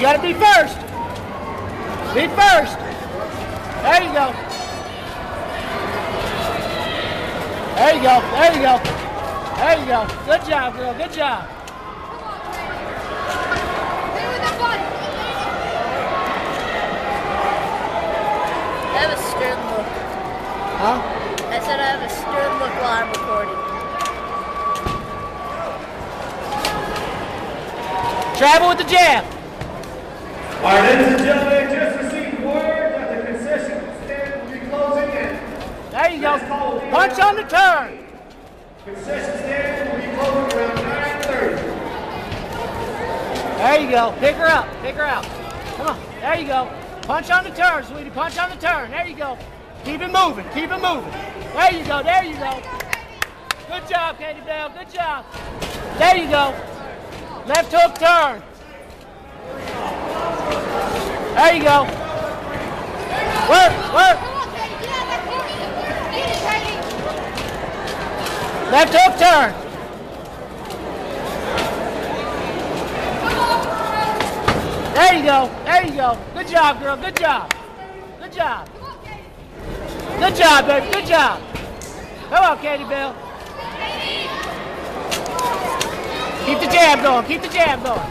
gotta be first. Be first. There you go. There you go. There you go. There you go. Good job, girl. Good job. I have a stern look. Huh? I said I have a stern look while I'm recording. Travel with the jab. All right, ladies and gentlemen, just received word that the concession stand will be closing in. There you go. Punch on the turn. Concession stand will be closing around 9:30. There you go. Pick her up. Pick her out. Come on. There you go. Punch on the turn, sweetie. Punch on the turn. There you go. Keep it moving. Keep it moving. There you go. There you go. Good job, Katie Bell. Good job. There you go. Left hook turn. There you go. Work, work. Left hook turn. There you go. There you go. Good job, girl. Good job. Good job. Good job, baby. Good job. Come on, Katie Bell. Keep the jab going. Keep the jab going.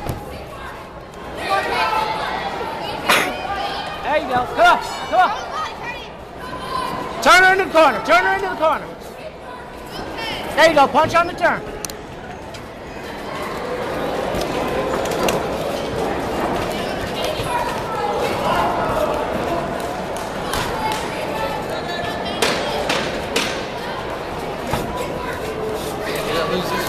There you go. Come on. Come on. Turn her into the corner. Turn her into the corner. There you go. Punch on the turn. Lose this